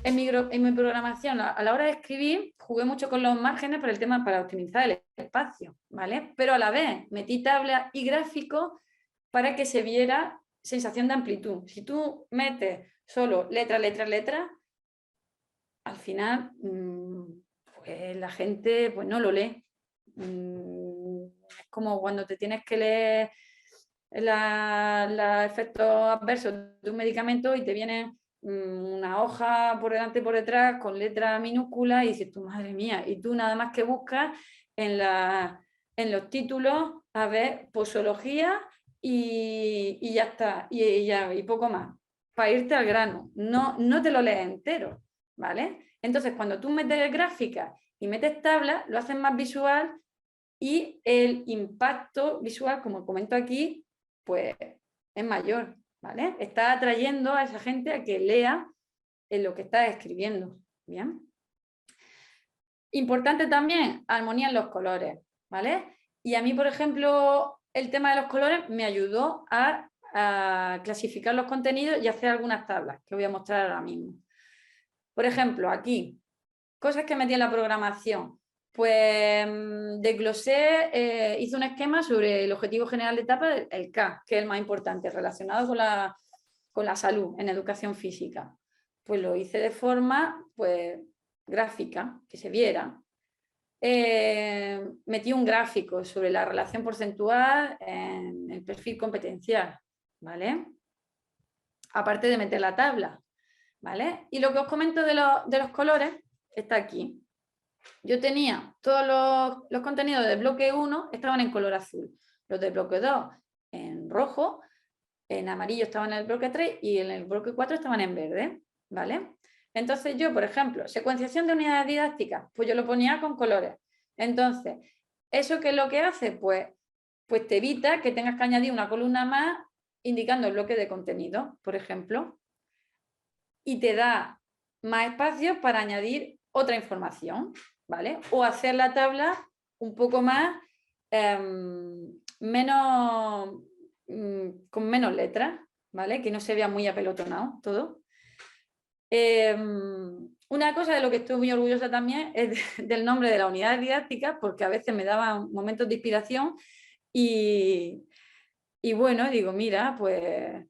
en mi programación, a la hora de escribir, jugué mucho con los márgenes por el tema para optimizar el espacio, ¿vale? Pero a la vez metí tabla y gráfico para que se viera sensación de amplitud. Si tú metes solo letra, letra, letra, al final pues la gente pues no lo lee. Es como cuando te tienes que leer los efectos adversos de un medicamento y te viene una hoja por delante y por detrás con letra minúscula y dices, tu madre mía, y tú nada más que buscas en los títulos a ver posología y ya está, y poco más, para irte al grano, no te lo lees entero, ¿vale? Entonces, cuando tú metes gráficas y metes tablas, lo haces más visual y el impacto visual, como comento aquí, pues es mayor, ¿vale? Está atrayendo a esa gente a que lea en lo que está escribiendo, ¿bien? Importante también, armonía en los colores, ¿vale? Y a mí, por ejemplo, el tema de los colores me ayudó a clasificar los contenidos y hacer algunas tablas que voy a mostrar ahora mismo. Por ejemplo, aquí, cosas que metí en la programación. Pues desglosé, hice un esquema sobre el objetivo general de etapa, el K, que es el más importante, relacionado con la salud en educación física. Pues lo hice de forma pues, gráfica, que se viera. Metí un gráfico sobre la relación porcentual en el perfil competencial, ¿vale? Aparte de meter la tabla, ¿vale? Y lo que os comento de los colores está aquí. Yo tenía todos los contenidos del bloque 1 estaban en color azul, los del bloque 2 en rojo, en amarillo estaban en el bloque 3 y en el bloque 4 estaban en verde, ¿vale? Entonces yo, por ejemplo, secuenciación de unidades didácticas, pues yo lo ponía con colores. Entonces, ¿eso qué es lo que hace? Pues te evita que tengas que añadir una columna más indicando el bloque de contenido, por ejemplo, y te da más espacio para añadir otra información, ¿vale? O hacer la tabla un poco más, con menos letras, ¿vale? Que no se vea muy apelotonado todo. Una cosa de lo que estoy muy orgullosa también es del nombre de la unidad didáctica, porque a veces me daban momentos de inspiración y bueno, digo, mira, pues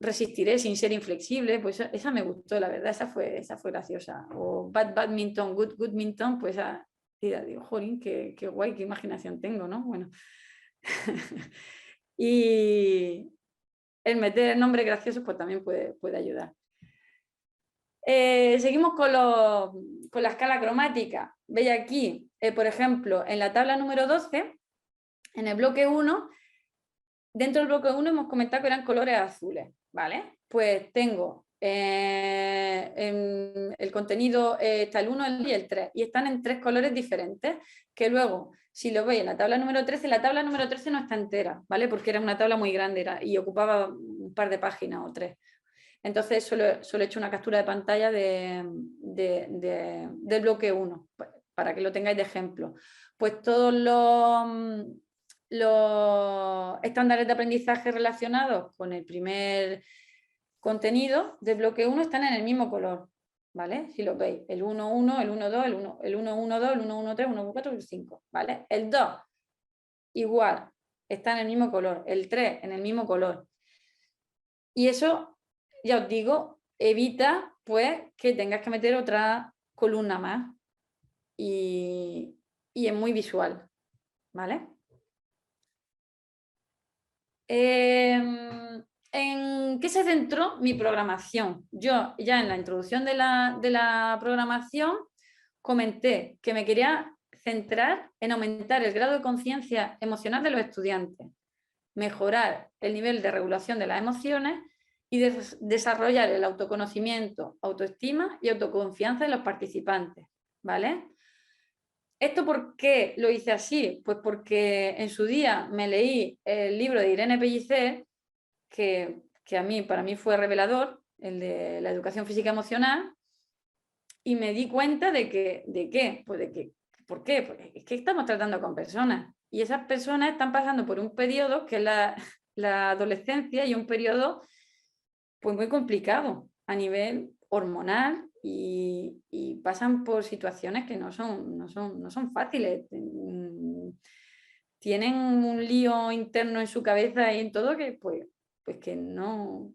resistiré sin ser inflexible, pues esa me gustó, la verdad, esa fue graciosa. O badminton, goodminton, pues digo, jolín, qué guay, qué imaginación tengo, ¿no? Bueno. Y el meter nombres graciosos pues también puede ayudar. Seguimos con la escala cromática. Veis aquí, por ejemplo, en la tabla número 12, en el bloque 1, dentro del bloque 1 hemos comentado que eran colores azules, ¿vale? Pues tengo el contenido, está el 1, el 2 y el 3, y están en 3 colores diferentes, que luego, si lo veis en la tabla número 13, la tabla número 13 no está entera, ¿vale? Porque era una tabla muy grande y ocupaba un par de páginas o 3. Entonces solo he hecho una captura de pantalla del bloque 1, para que lo tengáis de ejemplo. Pues todos los estándares de aprendizaje relacionados con el primer contenido del bloque 1 están en el mismo color, ¿vale? Si lo veis, el 1.1, el 1.2, el 1.1.2, el 1.1.3, el 1.4 y el 5, ¿vale? El 2, igual, está en el mismo color, el 3 en el mismo color. Y eso, ya os digo, evita pues que tengas que meter otra columna más y es muy visual, ¿vale? ¿En qué se centró mi programación? Yo ya en la introducción de la programación comenté que me quería centrar en aumentar el grado de conciencia emocional de los estudiantes, mejorar el nivel de regulación de las emociones y desarrollar el autoconocimiento, autoestima y autoconfianza de los participantes, ¿vale? ¿Esto por qué lo hice así? Pues porque en su día me leí el libro de Irene Pellicer, que para mí fue revelador, el de la educación física emocional, y me di cuenta de que, ¿por qué? Porque es que estamos tratando con personas y esas personas están pasando por un periodo que es la adolescencia y un periodo pues muy complicado a nivel hormonal y pasan por situaciones que no son fáciles. Tienen un lío interno en su cabeza y en todo que pues que no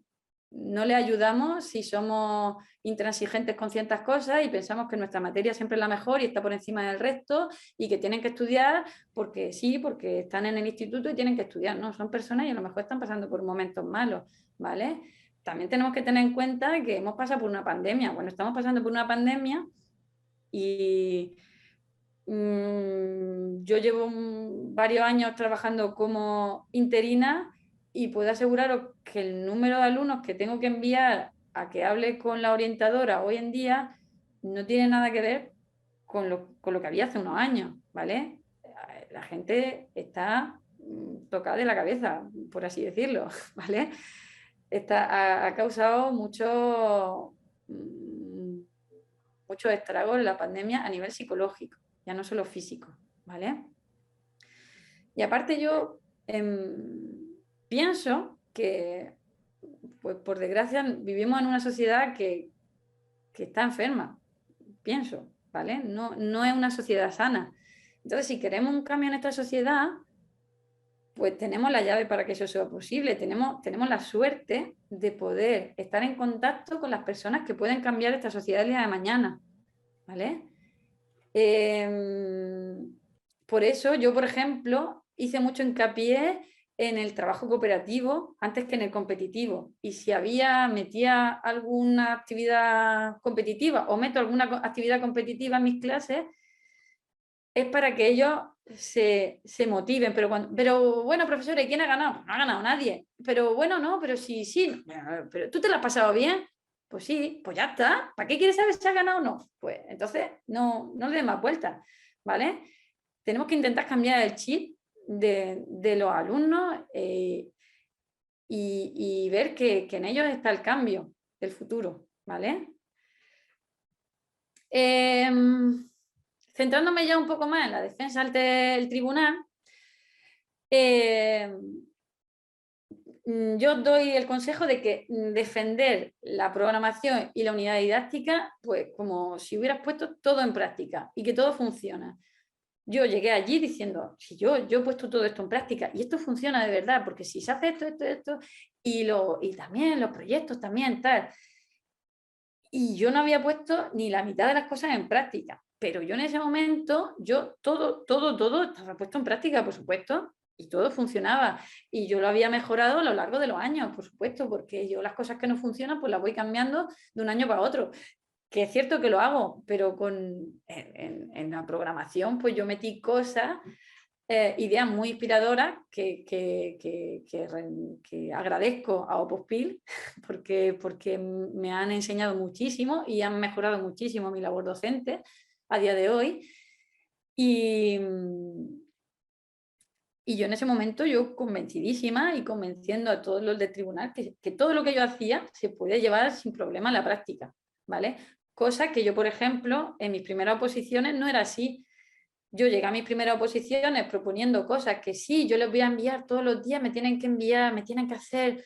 le ayudamos si somos intransigentes con ciertas cosas y pensamos que nuestra materia siempre es la mejor y está por encima del resto y que tienen que estudiar porque sí, porque están en el instituto y tienen que estudiar, ¿no? Son personas y a lo mejor están pasando por momentos malos, ¿vale? También tenemos que tener en cuenta que hemos pasado por una pandemia. Bueno, estamos pasando por una pandemia y yo llevo varios años trabajando como interina y puedo aseguraros que el número de alumnos que tengo que enviar a que hable con la orientadora hoy en día no tiene nada que ver con lo que había hace unos años, ¿vale? La gente está tocada de la cabeza, por así decirlo, ¿vale? Ha causado muchos estragos en la pandemia a nivel psicológico, ya no solo físico, ¿vale? Y aparte yo pienso que, pues por desgracia, vivimos en una sociedad que está enferma, pienso, ¿vale? No es una sociedad sana. Entonces, si queremos un cambio en esta sociedad, pues tenemos la llave para que eso sea posible. Tenemos la suerte de poder estar en contacto con las personas que pueden cambiar esta sociedad el día de mañana, ¿vale? Por eso yo, por ejemplo, hice mucho hincapié en el trabajo cooperativo antes que en el competitivo. Y si metía alguna actividad competitiva o meto alguna actividad competitiva en mis clases, es para que ellos se motiven. Pero bueno, profesora, ¿y quién ha ganado? Pues no ha ganado nadie. Pero bueno, no, pero sí. Pero ¿tú te lo has pasado bien? Pues sí, pues ya está. ¿Para qué quieres saber si ha ganado o no? Pues entonces no le den más vueltas, ¿vale? Tenemos que intentar cambiar el chip de los alumnos y ver que en ellos está el cambio del futuro, ¿vale? Centrándome ya un poco más en la defensa ante el tribunal, yo doy el consejo de que defender la programación y la unidad didáctica, pues como si hubieras puesto todo en práctica y que todo funciona. Yo llegué allí diciendo, si yo he puesto todo esto en práctica y esto funciona de verdad, porque si se hace esto, y también los proyectos también tal, y yo no había puesto ni la mitad de las cosas en práctica, pero yo en ese momento, todo estaba puesto en práctica, por supuesto, y todo funcionaba. Y yo lo había mejorado a lo largo de los años, por supuesto, porque yo las cosas que no funcionan, pues las voy cambiando de un año para otro. Que es cierto que lo hago, pero en la programación, pues yo metí cosas, ideas muy inspiradoras que agradezco a Opospil porque me han enseñado muchísimo y han mejorado muchísimo mi labor docente a día de hoy. Y yo en ese momento, yo convencidísima y convenciendo a todos los del tribunal que todo lo que yo hacía se podía llevar sin problema a la práctica, ¿vale? Cosa que yo, por ejemplo, en mis primeras oposiciones no era así. Yo llegué a mis primeras oposiciones proponiendo cosas que sí, yo les voy a enviar todos los días, me tienen que enviar, me tienen que hacer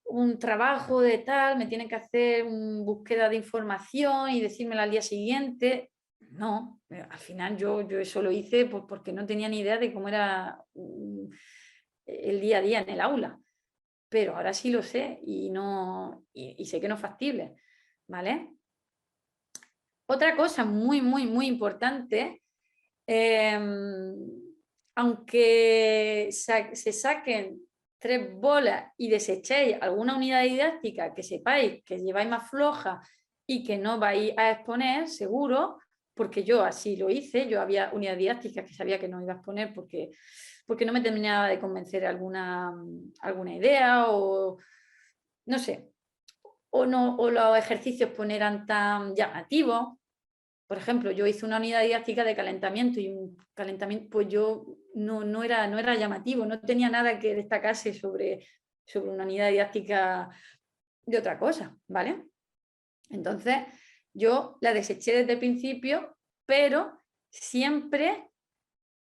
un trabajo de tal, me tienen que hacer una búsqueda de información y decírmela al día siguiente. No, al final yo eso lo hice pues porque no tenía ni idea de cómo era el día a día en el aula. Pero ahora sí lo sé y sé que no es factible, ¿vale? Otra cosa muy importante, aunque se saquen 3 bolas y desechéis alguna unidad didáctica que sepáis que lleváis más floja y que no vais a exponer, seguro, porque yo así lo hice, yo había unidades didácticas que sabía que no iba a exponer porque no me terminaba de convencer alguna idea o no sé, o los ejercicios pues, no eran tan llamativos. Por ejemplo, yo hice una unidad didáctica de calentamiento y un calentamiento, pues yo no era llamativo, no tenía nada que destacarse sobre una unidad didáctica de otra cosa, ¿vale? Entonces, yo la deseché desde el principio, pero siempre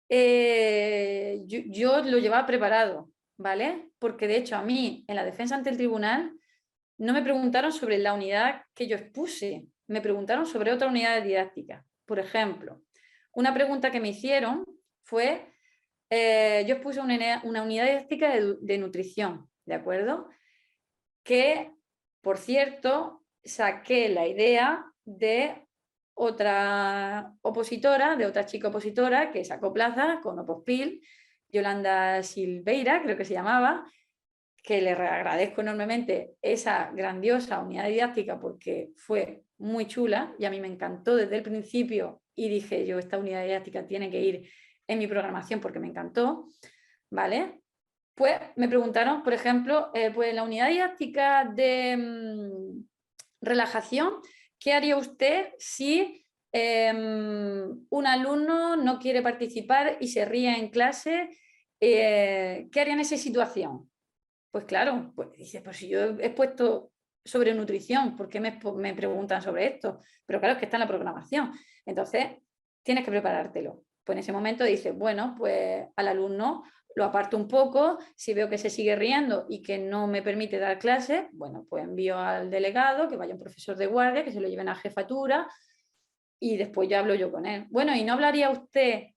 yo lo llevaba preparado, ¿vale? Porque de hecho a mí, en la defensa ante el tribunal, no me preguntaron sobre la unidad que yo expuse, me preguntaron sobre otra unidad didáctica. Por ejemplo, una pregunta que me hicieron fue, yo expuse una unidad didáctica de nutrición, ¿de acuerdo? Que, por cierto, saqué la idea de otra opositora, de otra chica opositora que sacó plaza con Opospil, Yolanda Silveira, creo que se llamaba, que le agradezco enormemente esa grandiosa unidad didáctica porque fue muy chula y a mí me encantó desde el principio y dije yo, esta unidad didáctica tiene que ir en mi programación porque me encantó, ¿vale? Pues me preguntaron, por ejemplo, pues en la unidad didáctica de relajación, ¿qué haría usted si un alumno no quiere participar y se ríe en clase? ¿Qué haría en esa situación? Pues claro, pues dice, pues si yo he puesto sobre nutrición, ¿por qué me preguntan sobre esto? Pero claro, es que está en la programación. Entonces, tienes que preparártelo. Pues en ese momento dices, bueno, pues al alumno lo aparto un poco, si veo que se sigue riendo y que no me permite dar clases, bueno, pues envío al delegado, que vaya un profesor de guardia, que se lo lleven a jefatura y después ya hablo yo con él. Bueno, ¿y no hablaría usted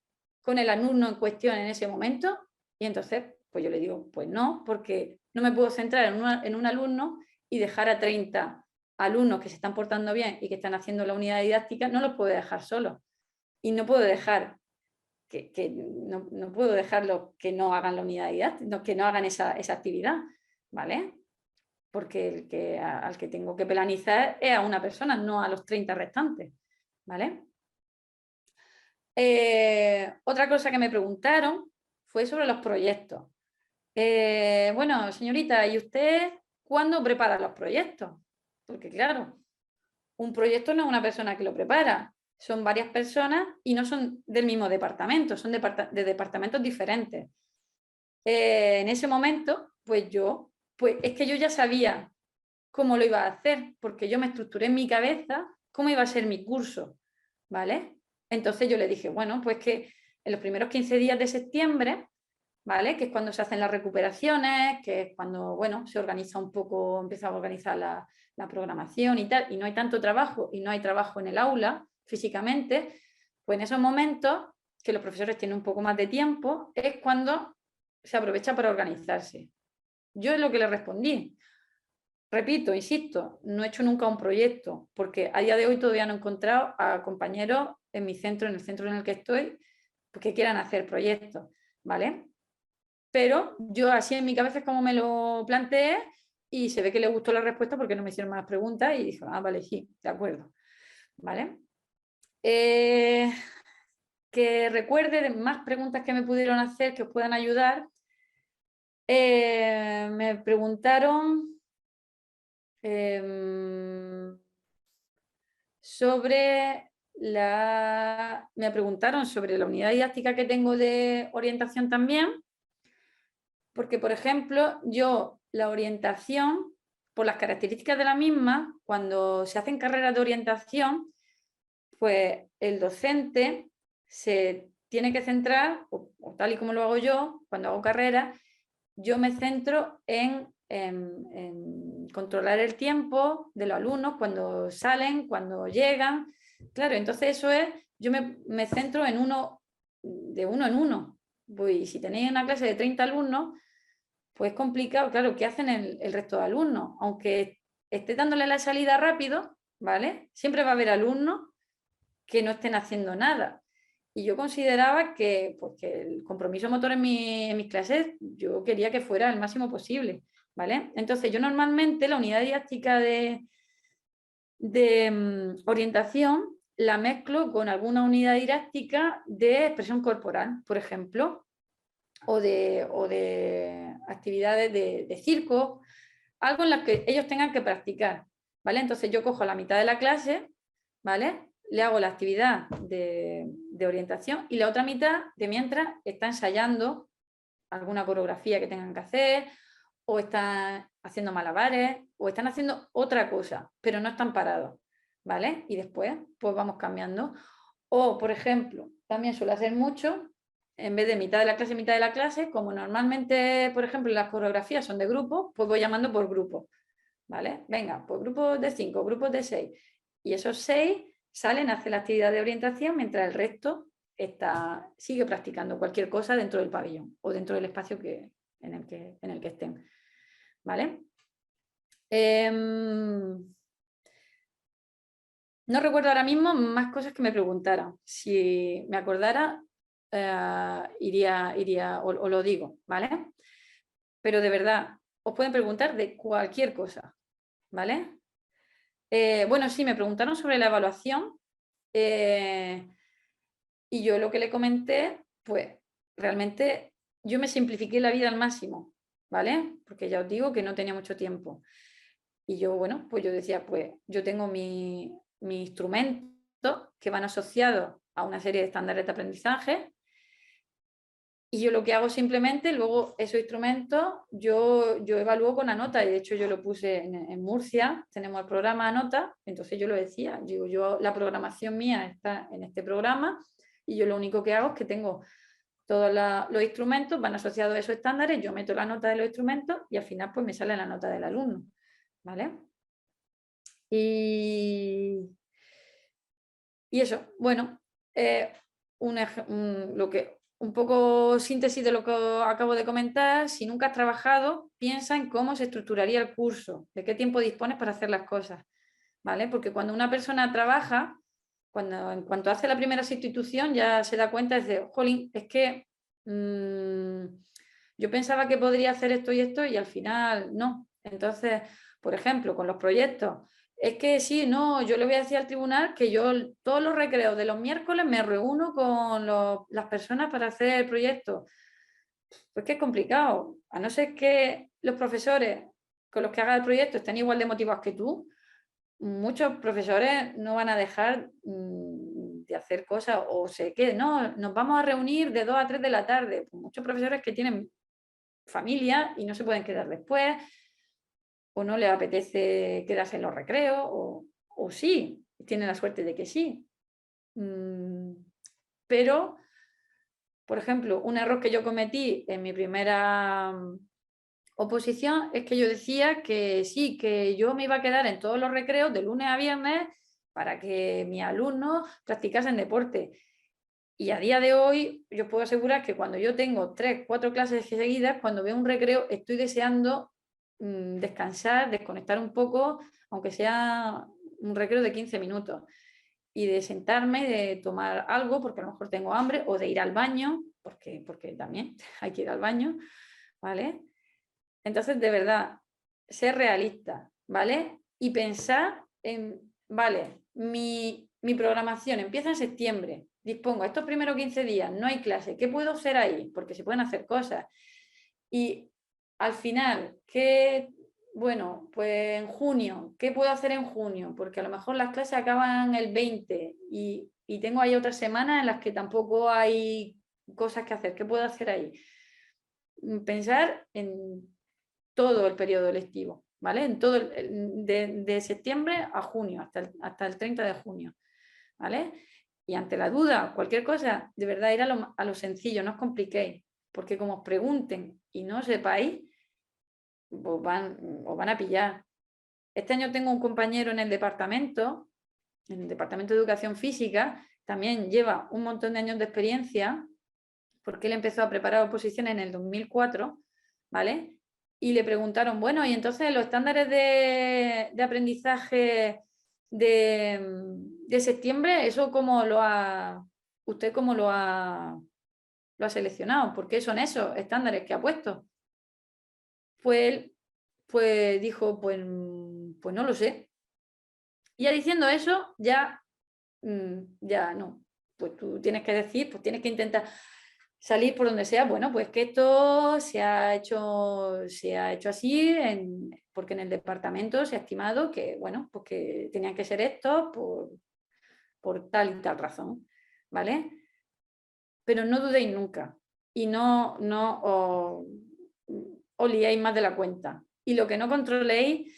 con el alumno en cuestión en ese momento? Y entonces, pues yo le digo, pues no, porque no me puedo centrar en un alumno y dejar a 30 alumnos que se están portando bien y que están haciendo la unidad didáctica, no los puedo dejar solos. Y no puedo dejar no puedo dejarlos que no hagan la unidad didáctica, que no hagan esa actividad, ¿vale? Porque al que tengo que penalizar es a una persona, no a los 30 restantes, ¿vale? Otra cosa que me preguntaron fue sobre los proyectos. Bueno, señorita, ¿y usted cuándo prepara los proyectos? Porque claro, un proyecto no es una persona que lo prepara, son varias personas y no son del mismo departamento, son de departamentos diferentes. En ese momento, pues es que yo ya sabía cómo lo iba a hacer, porque yo me estructuré en mi cabeza cómo iba a ser mi curso, ¿vale? Entonces yo le dije, bueno, pues que en los primeros 15 días de septiembre, ¿vale? Que es cuando se hacen las recuperaciones, que es cuando, bueno, se organiza un poco, empieza a organizar la programación y tal, y no hay tanto trabajo, y no hay trabajo en el aula físicamente, pues en esos momentos que los profesores tienen un poco más de tiempo, es cuando se aprovecha para organizarse. Yo es lo que le respondí. Repito, insisto, no he hecho nunca un proyecto, porque a día de hoy todavía no he encontrado a compañeros en mi centro, en el centro en el que estoy, que quieran hacer proyectos, ¿vale? Pero yo así en mi cabeza es como me lo planteé y se ve que le gustó la respuesta porque no me hicieron más preguntas y dijo, ah, vale, sí, de acuerdo, ¿vale? Que recuerde de más preguntas que me pudieron hacer que os puedan ayudar. Me preguntaron me preguntaron sobre la unidad didáctica que tengo de orientación también, porque, por ejemplo, yo la orientación, por las características de la misma, cuando se hacen carreras de orientación, pues el docente se tiene que centrar, o tal y como lo hago yo, cuando hago carreras, yo me centro en controlar el tiempo de los alumnos, cuando salen, cuando llegan. Claro, entonces eso es, yo me centro en de uno en uno. Pues si tenéis una clase de 30 alumnos, pues es complicado, claro, ¿qué hacen el resto de alumnos? Aunque esté dándole la salida rápido, ¿vale? Siempre va a haber alumnos que no estén haciendo nada. Y yo consideraba pues, que el compromiso motor en mis clases, yo quería que fuera el máximo posible, ¿vale? Entonces, yo normalmente la unidad didáctica de orientación la mezclo con alguna unidad didáctica de expresión corporal, por ejemplo, o de actividades de circo, algo en lo que ellos tengan que practicar, ¿vale? Entonces yo cojo la mitad de la clase, ¿vale? Le hago la actividad de orientación y la otra mitad de mientras está ensayando alguna coreografía que tengan que hacer o están haciendo malabares o están haciendo otra cosa, pero no están parados, ¿vale? Y después pues vamos cambiando. O, por ejemplo, también suele hacer mucho, en vez de mitad de la clase, como normalmente, por ejemplo, las coreografías son de grupo, pues voy llamando por grupo, ¿vale? Venga, pues grupos de 5, grupos de 6. Y esos 6 salen a hacer la actividad de orientación mientras el resto sigue practicando cualquier cosa dentro del pabellón o dentro del espacio en el que estén, ¿vale? No recuerdo ahora mismo más cosas que me preguntaran. Si me acordara, iría o lo digo, ¿vale? Pero de verdad, os pueden preguntar de cualquier cosa, ¿vale? Bueno, sí, me preguntaron sobre la evaluación y yo lo que le comenté, pues realmente yo me simplifiqué la vida al máximo, ¿vale? Porque ya os digo que no tenía mucho tiempo. Y yo, bueno, pues yo decía, pues yo tengo mi instrumentos que van asociados a una serie de estándares de aprendizaje y yo lo que hago simplemente, luego esos instrumentos yo evalúo con Anota y de hecho yo lo puse en Murcia, tenemos el programa Anota, entonces yo lo decía, digo, la programación mía está en este programa y yo lo único que hago es que tengo todos los instrumentos, van asociados a esos estándares, yo meto la nota de los instrumentos y al final pues me sale la nota del alumno, ¿vale? Y eso, bueno, un poco síntesis de lo que acabo de comentar. Si nunca has trabajado, piensa en cómo se estructuraría el curso, de qué tiempo dispones para hacer las cosas, ¿vale? Porque cuando una persona trabaja, en cuanto hace la primera sustitución, ya se da cuenta de, jolín, es que yo pensaba que podría hacer esto y al final no. Entonces, por ejemplo, con los proyectos, es que sí, no, yo le voy a decir al tribunal que yo todos los recreos de los miércoles me reúno con las personas para hacer el proyecto. Pues que es complicado, a no ser que los profesores con los que hagas el proyecto estén igual de motivados que tú, muchos profesores no van a dejar de hacer cosas o se queden, no, nos vamos a reunir de 2 a 3 de la tarde. Pues muchos profesores que tienen familia y no se pueden quedar después, o no les apetece quedarse en los recreos, o sí, tienen la suerte de que sí. Pero, por ejemplo, un error que yo cometí en mi primera oposición es que yo decía que sí, que yo me iba a quedar en todos los recreos de lunes a viernes para que mis alumnos practicasen deporte. Y a día de hoy yo puedo asegurar que cuando yo tengo 3, 4 clases seguidas, cuando veo un recreo estoy deseando descansar, desconectar un poco, aunque sea un recreo de 15 minutos. Y de sentarme, de tomar algo, porque a lo mejor tengo hambre, o de ir al baño, porque también hay que ir al baño, ¿vale? Entonces, de verdad, ser realista, ¿vale? Y pensar en, vale, mi programación empieza en septiembre, dispongo estos primeros 15 días, no hay clase, ¿qué puedo hacer ahí? Porque se pueden hacer cosas. Y al final, bueno, pues en junio, ¿qué puedo hacer en junio? Porque a lo mejor las clases acaban el 20 y tengo ahí otras semanas en las que tampoco hay cosas que hacer, ¿qué puedo hacer ahí? Pensar en todo el periodo lectivo, ¿vale? En todo de septiembre a junio, hasta el 30 de junio, ¿vale? Y ante la duda, cualquier cosa, de verdad ir a lo sencillo, no os compliquéis, porque como os pregunten y no sepáis, os van a pillar. Este año tengo un compañero en el departamento de Educación Física, también lleva un montón de años de experiencia, porque él empezó a preparar oposiciones en el 2004, ¿vale? Y le preguntaron, bueno, y entonces los estándares de aprendizaje de septiembre, ¿eso usted cómo lo ha seleccionado? ¿Por qué son esos estándares que ha puesto? Pues él dijo, pues no lo sé. Y ya diciendo eso, ya no. Pues tú tienes que decir, pues tienes que intentar salir por donde sea. Bueno, pues que esto se ha hecho así, porque en el departamento se ha estimado que, bueno, pues que tenían que ser estos por tal y tal razón, ¿vale? Pero no dudéis nunca y no os liéis más de la cuenta. Y lo que no controléis,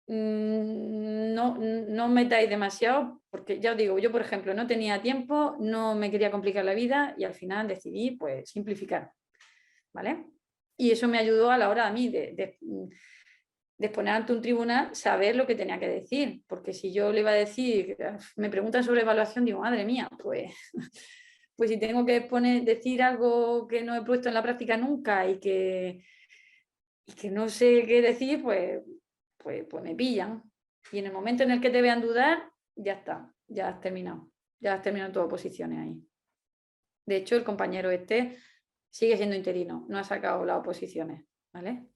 no metáis demasiado, porque ya os digo, yo por ejemplo no tenía tiempo, no me quería complicar la vida y al final decidí pues simplificar, ¿vale? Y eso me ayudó a la hora a mí de exponer ante un tribunal, saber lo que tenía que decir, porque si yo le iba a decir, me preguntan sobre evaluación, digo, madre mía, pues, pues si tengo que decir algo que no he puesto en la práctica nunca y que no sé qué decir, pues me pillan. Y en el momento en el que te vean dudar, ya está, ya has terminado tus oposiciones ahí. De hecho, el compañero este sigue siendo interino, no ha sacado las oposiciones, ¿vale?